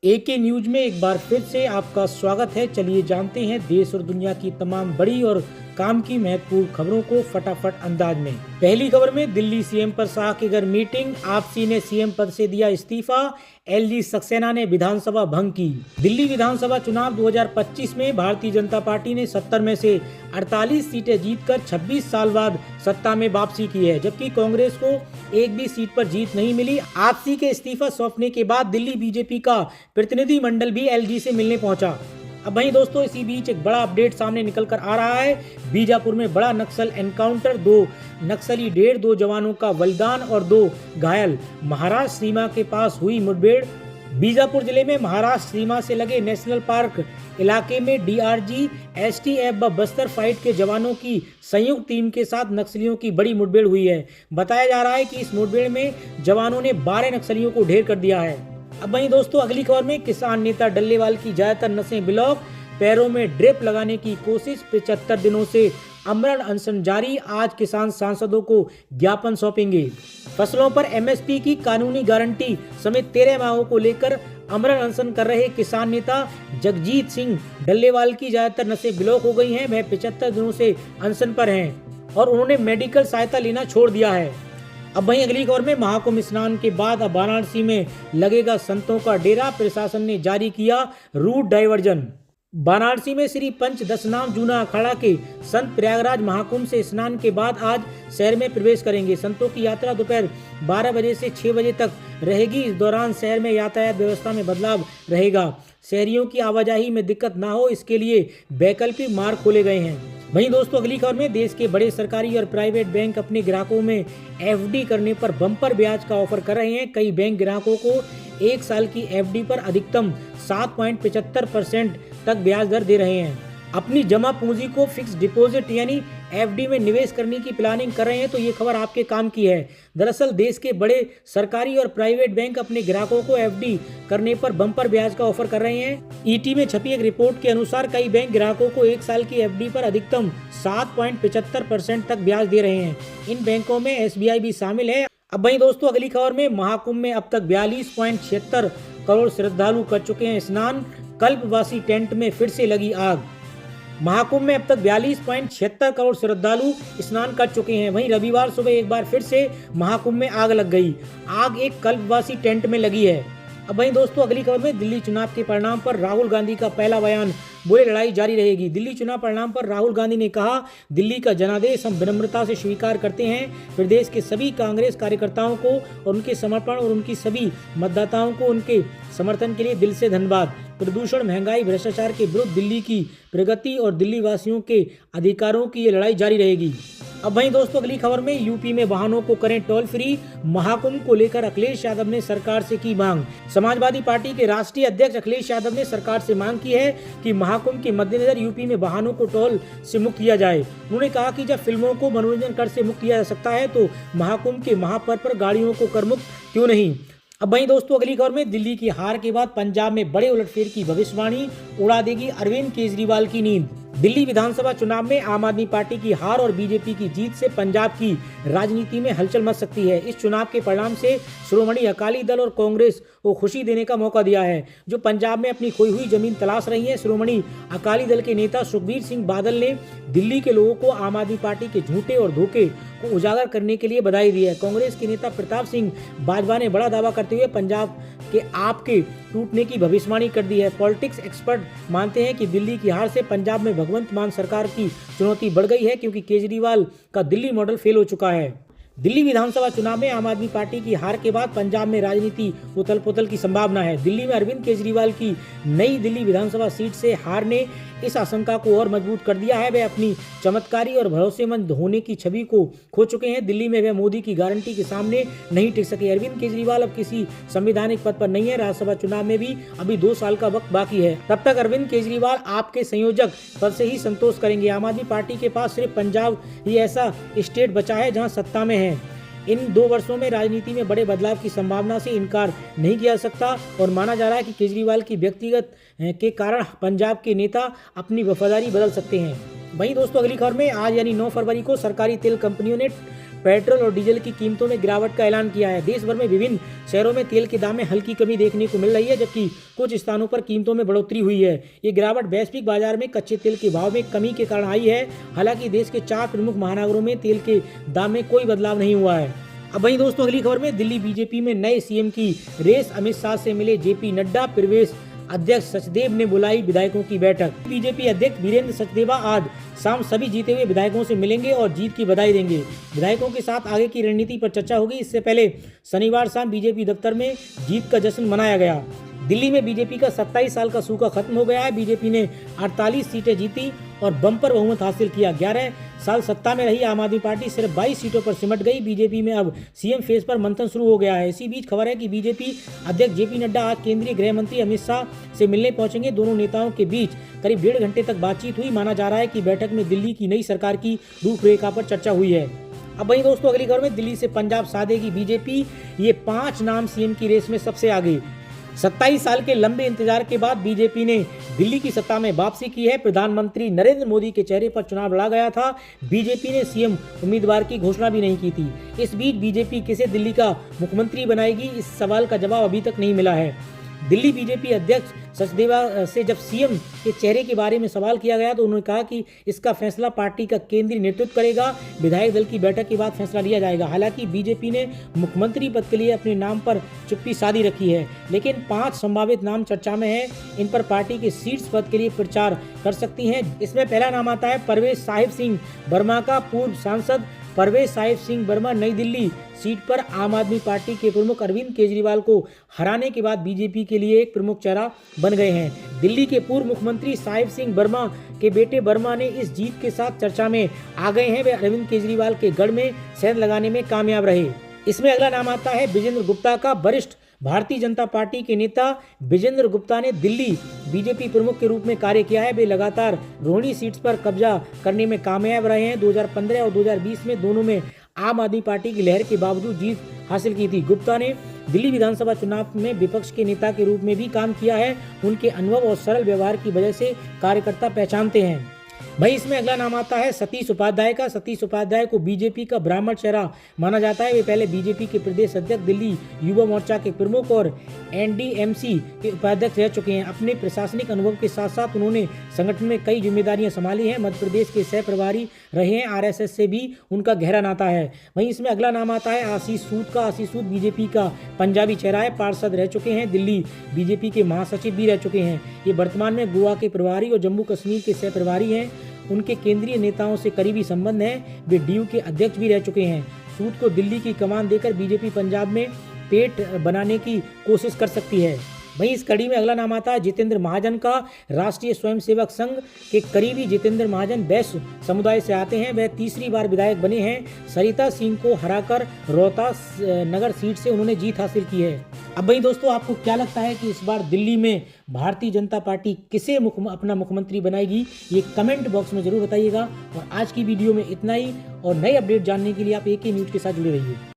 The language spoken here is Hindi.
एके न्यूज में एक बार फिर से आपका स्वागत है। चलिए जानते हैं देश और दुनिया की तमाम बड़ी और काम की महत्वपूर्ण खबरों को फटाफट अंदाज में। पहली खबर में दिल्ली सीएम पर शाह के घर मीटिंग, आपसी ने सीएम पद से दिया इस्तीफा, एलजी सक्सेना ने विधानसभा भंग की। दिल्ली विधानसभा चुनाव 2025 में भारतीय जनता पार्टी ने 70 में से 48 सीटें जीतकर 26 साल बाद सत्ता में वापसी की है, जबकि कांग्रेस को एक भी सीट पर जीत नहीं मिली। आपसी के इस्तीफा सौंपने के बाद दिल्ली बीजेपी का प्रतिनिधि मंडल भी एलजी से मिलने पहुंचा। अब वहीं दोस्तों इसी बीच एक बड़ा अपडेट सामने निकल कर आ रहा है। बीजापुर में बड़ा नक्सल एनकाउंटर, 2 नक्सली ढेर, 2 जवानों का बलिदान और 2 घायल। महाराष्ट्र सीमा के पास हुई मुठभेड़। बीजापुर जिले में महाराष्ट्र सीमा से लगे नेशनल पार्क इलाके में डीआरजी, एसटीएफ व बस्तर फाइट के जवानों की संयुक्त टीम के साथ नक्सलियों की बड़ी मुठभेड़ हुई है। बताया जा रहा है कि इस मुठभेड़ में जवानों ने 12 नक्सलियों को ढेर कर दिया है। अब वहीं दोस्तों अगली खबर में किसान नेता डल्लेवाल की ज्यादातर नसें ब्लॉक, पैरों में ड्रिप लगाने की कोशिश, 75 दिनों से आमरण अनशन जारी। आज किसान सांसदों को ज्ञापन सौंपेंगे। फसलों पर एमएसपी की कानूनी गारंटी समेत 13 मांगों को लेकर आमरण अनशन कर रहे किसान नेता जगजीत सिंह डल्लेवाल की ज्यादातर नसें ब्लॉक हो गई हैं। वह 75 दिनों से अनशन पर हैं और उन्होंने मेडिकल सहायता लेना छोड़ दिया है। अब वहीं अगली खबर में महाकुंभ स्नान के बाद अब वाराणसी में लगेगा संतों का डेरा, प्रशासन ने जारी किया रूट डाइवर्जन। वाराणसी में श्री पंच दशनाम जूना अखाड़ा के संत प्रयागराज महाकुंभ से स्नान के बाद आज शहर में प्रवेश करेंगे। संतों की यात्रा दोपहर 12 बजे से 6 बजे तक रहेगी। इस दौरान शहर में यातायात व्यवस्था में बदलाव रहेगा। शहरियों की आवाजाही में दिक्कत ना हो, इसके लिए वैकल्पिक मार्ग खोले गए हैं। वहीं दोस्तों अगली खबर में देश के बड़े सरकारी और प्राइवेट बैंक अपने ग्राहकों में एफडी करने पर बम्पर ब्याज का ऑफर कर रहे हैं। कई बैंक ग्राहकों को 1 साल की एफडी पर अधिकतम 7.75% तक ब्याज दर दे रहे हैं। अपनी जमा पूंजी को फिक्स डिपॉजिट यानी एफडी में निवेश करने की प्लानिंग कर रहे हैं तो ये खबर आपके काम की है। दरअसल देश के बड़े सरकारी और प्राइवेट बैंक अपने ग्राहकों को एफडी करने पर बम्पर ब्याज का ऑफर कर रहे हैं। ईटी में छपी एक रिपोर्ट के अनुसार कई बैंक ग्राहकों को 1 साल की एफडी पर अधिकतम 7.75% तक ब्याज दे रहे हैं। इन बैंकों में एसबीआई भी शामिल है। अब वहीं दोस्तों अगली खबर में महाकुंभ में अब तक 42.76 करोड़ श्रद्धालु कर चुके हैं स्नान। कल्पवासी टेंट में फिर से लगी आग। महाकुंभ में अब तक 42.76 करोड़ श्रद्धालु स्नान कर चुके हैं। वहीं रविवार सुबह एक बार फिर से महाकुंभ में आग लग गई। आग एक कल्पवासी टेंट में लगी है। अब वहीं दोस्तों अगली खबर में दिल्ली चुनाव के परिणाम पर राहुल गांधी का पहला बयान, बोले लड़ाई जारी रहेगी। दिल्ली चुनाव परिणाम पर राहुल गांधी ने कहा, दिल्ली का जनादेश हम विनम्रता से स्वीकार करते हैं। प्रदेश के सभी कांग्रेस कार्यकर्ताओं को और उनके समर्पण और उनकी सभी मतदाताओं को उनके समर्थन के लिए दिल से धन्यवाद। प्रदूषण, महंगाई, भ्रष्टाचार के विरुद्ध दिल्ली की प्रगति और दिल्ली वासियों के अधिकारों की ये लड़ाई जारी रहेगी। अब वहीं दोस्तों अगली खबर में यूपी में वाहनों को करें टोल फ्री। महाकुंभ को लेकर अखिलेश यादव ने सरकार से की मांग। समाजवादी पार्टी के राष्ट्रीय अध्यक्ष अखिलेश यादव ने सरकार से मांग की है कि महाकुंभ के मद्देनजर यूपी में वाहनों को टोल से मुक्त किया जाए। उन्होंने कहा कि जब फिल्मों को मनोरंजन कर से मुक्त किया जा सकता है तो महाकुंभ के महापर्व पर गाड़ियों को कर मुक्त क्यों नहीं। अब वहीं दोस्तों अगली खबर में दिल्ली की हार के बाद पंजाब में बड़े उलटफेर की भविष्यवाणी, उड़ा देगी अरविंद केजरीवाल की नींद। दिल्ली विधानसभा चुनाव में आम आदमी पार्टी की हार और बीजेपी की जीत से पंजाब की राजनीति में हलचल मच सकती है। इस चुनाव के परिणाम से श्रोमणी अकाली दल और कांग्रेस को खुशी देने का मौका दिया है, जो पंजाब में अपनी खोई हुई जमीन तलाश रही है। श्रोमणी अकाली दल के नेता सुखबीर सिंह बादल ने दिल्ली के लोगों को आम आदमी पार्टी के झूठे और धोखे को उजागर करने के लिए बधाई दी है। कांग्रेस के नेता प्रताप सिंह बाजवा ने बड़ा दावा करते हुए पंजाब के आप के टूटने की भविष्यवाणी कर दी है। पॉलिटिक्स एक्सपर्ट मानते हैं कि दिल्ली की हार से पंजाब में भगवंत मान सरकार की चुनौती बढ़ गई है, क्योंकि केजरीवाल का दिल्ली मॉडल फेल हो चुका है। दिल्ली विधानसभा चुनाव में आम आदमी पार्टी की हार के बाद पंजाब में राजनीति उथल पुथल की संभावना है। दिल्ली में अरविंद केजरीवाल की नई दिल्ली विधानसभा सीट से हार ने इस आशंका को और मजबूत कर दिया है। वे अपनी चमत्कारी और भरोसेमंद होने की छवि को खो चुके हैं। दिल्ली में वे मोदी की गारंटी के सामने नहीं टिक सके। अरविंद केजरीवाल अब किसी संवैधानिक पद पर नहीं है। राज्यसभा चुनाव में भी अभी 2 साल का वक्त बाकी है। तब तक अरविंद केजरीवाल आपके संयोजक पद से ही संतोष करेंगे। आम आदमी पार्टी के पास सिर्फ पंजाब ही ऐसा स्टेट बचा है जहां सत्ता में है। इन 2 वर्षों में राजनीति में बड़े बदलाव की संभावना से इनकार नहीं किया जा सकता और माना जा रहा है कि केजरीवाल की व्यक्तिगत के कारण पंजाब के नेता अपनी वफादारी बदल सकते हैं। वहीं दोस्तों अगली खबर में आज यानी 9 फरवरी को सरकारी तेल कंपनियों ने पेट्रोल और डीजल की कीमतों में गिरावट का ऐलान किया है। देश भर में विभिन्न शहरों में तेल के दाम में हल्की कमी देखने को मिल रही है, जबकि कुछ स्थानों पर कीमतों में बढ़ोतरी हुई है। ये गिरावट वैश्विक बाजार में कच्चे तेल के भाव में कमी के कारण आई है। हालांकि देश के 4 प्रमुख महानगरों में तेल के दाम में कोई बदलाव नहीं हुआ है। अब वहीं दोस्तों अगली खबर में दिल्ली बीजेपी में नए सीएम की रेस। अमित शाह से मिले जेपी नड्डा। प्रदेश अध्यक्ष सचदेव ने बुलाई विधायकों की बैठक। बीजेपी अध्यक्ष वीरेंद्र सचदेवा आज शाम सभी जीते हुए विधायकों से मिलेंगे और जीत की बधाई देंगे। विधायकों के साथ आगे की रणनीति पर चर्चा होगी। इससे पहले शनिवार शाम बीजेपी दफ्तर में जीत का जश्न मनाया गया। दिल्ली में बीजेपी का 27 साल का सूखा खत्म हो गया है। बीजेपी ने 48 सीटें जीती और बम्पर बहुमत हासिल किया। 11 साल सत्ता में रही आम आदमी पार्टी सिर्फ 22 सीटों पर सिमट गई। बीजेपी में अब सीएम फेस पर मंथन शुरू हो गया है। इसी बीच खबर है कि बीजेपी अध्यक्ष जेपी नड्डा आज केंद्रीय गृह मंत्री अमित शाह से मिलने पहुंचेंगे। दोनों नेताओं के बीच करीब 1.5 घंटे तक बातचीत हुई। माना जा रहा है कि बैठक में दिल्ली की नई सरकार की रूपरेखा पर चर्चा हुई है। अब वहीं दोस्तों अगली खबर में दिल्ली से पंजाब साधेगी बीजेपी। ये 5 नाम सीएम की रेस में सबसे आगे। 27 साल के लंबे इंतजार के बाद बीजेपी ने दिल्ली की सत्ता में वापसी की है। प्रधानमंत्री नरेंद्र मोदी के चेहरे पर चुनाव लड़ा गया था। बीजेपी ने सीएम उम्मीदवार की घोषणा भी नहीं की थी। इस बीच बीजेपी किसे दिल्ली का मुख्यमंत्री बनाएगी, इस सवाल का जवाब अभी तक नहीं मिला है। दिल्ली बीजेपी अध्यक्ष सचदेवा से जब सीएम के चेहरे के बारे में सवाल किया गया तो उन्होंने कहा कि इसका फैसला पार्टी का केंद्रीय नेतृत्व करेगा। विधायक दल की बैठक के बाद फैसला लिया जाएगा। हालांकि बीजेपी ने मुख्यमंत्री पद के लिए अपने नाम पर चुप्पी साधी रखी है, लेकिन 5 संभावित नाम चर्चा में हैं। इन पर पार्टी के सीट्स पद के लिए प्रचार कर सकती हैं। इसमें पहला नाम आता है परवेज साहिब सिंह वर्मा का। पूर्व सांसद परवेज साहिब सिंह वर्मा नई दिल्ली सीट पर आम आदमी पार्टी के प्रमुख अरविंद केजरीवाल को हराने के बाद बीजेपी के लिए एक प्रमुख चेहरा बन गए हैं। दिल्ली के पूर्व मुख्यमंत्री साहिब सिंह वर्मा के बेटे वर्मा ने इस जीत के साथ चर्चा में आ गए हैं। वे अरविंद केजरीवाल के गढ़ में सेंध लगाने में कामयाब रहे। इसमें अगला नाम आता है विजेंद्र गुप्ता का। वरिष्ठ भारतीय जनता पार्टी के नेता विजेंद्र गुप्ता ने दिल्ली बीजेपी प्रमुख के रूप में कार्य किया है। वे लगातार रोहिणी सीट्स पर कब्जा करने में कामयाब रहे हैं। 2015 और 2020 में दोनों में आम आदमी पार्टी की लहर के बावजूद जीत हासिल की थी। गुप्ता ने दिल्ली विधानसभा चुनाव में विपक्ष के नेता के रूप में भी काम किया है। उनके अनुभव और सरल व्यवहार की वजह से कार्यकर्ता पहचानते हैं। भाई इसमें अगला नाम आता है सतीश उपाध्याय का। सतीश उपाध्याय को बीजेपी का ब्राह्मण चेहरा माना जाता है। वे पहले बीजेपी के प्रदेश अध्यक्ष, दिल्ली युवा मोर्चा के प्रमुख और एनडीएमसी के उपाध्यक्ष रह चुके हैं। अपने प्रशासनिक अनुभव के साथ साथ उन्होंने संगठन में कई जिम्मेदारियां संभाली हैं। मध्य प्रदेश के सह प्रभारी रहे हैं। आरएसएस से भी उनका गहरा नाता है। वहीं इसमें अगला नाम आता है आशीष सूद का। आशीष सूद बीजेपी का पंजाबी चेहरा है। पार्षद रह चुके हैं। दिल्ली बीजेपी के महासचिव भी रह चुके हैं। ये वर्तमान में गोवा के प्रभारी और जम्मू कश्मीर के सह प्रभारी हैं। उनके केंद्रीय नेताओं से करीबी संबंध है। वे डीयू के अध्यक्ष भी रह चुके हैं। सूद को दिल्ली की कमान देकर बीजेपी पंजाब में पेट बनाने की कोशिश कर सकती है। वहीं इस कड़ी में अगला नाम आता है जितेंद्र महाजन का। राष्ट्रीय स्वयंसेवक संघ के करीबी जितेंद्र महाजन वैश्य समुदाय से आते हैं। वह 3री बार विधायक बने हैं। सरिता सिंह को हराकर रोहतास नगर सीट से उन्होंने जीत हासिल की है। अब वहीं दोस्तों आपको क्या लगता है कि इस बार दिल्ली में भारतीय जनता पार्टी किसे अपना मुख्यमंत्री बनाएगी, ये कमेंट बॉक्स में जरूर बताइएगा। और आज की वीडियो में इतना ही, और नई अपडेट जानने के लिए आप AK न्यूज़ के साथ जुड़े रहिए।